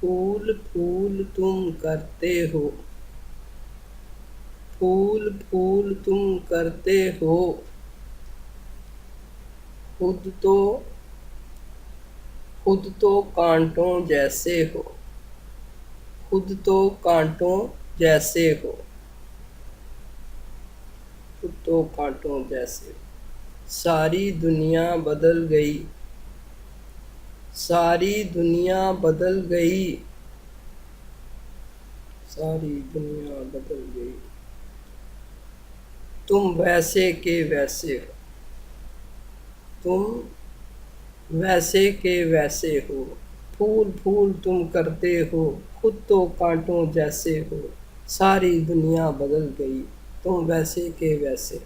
फूल फूल तुम करते हो, फूल फूल तुम करते हो, खुद तो खुद तो कांटों जैसे हो, खुद तो कांटों जैसे हो, खुद तो कांटों जैसे हो। सारी दुनिया बदल गई, सारी दुनिया बदल गई, सारी दुनिया बदल गई, तुम वैसे के वैसे हो, तुम वैसे के वैसे हो, फूल फूल तुम करते हो, खुद तो कांटों जैसे हो, सारी दुनिया बदल गई, तुम वैसे के वैसे।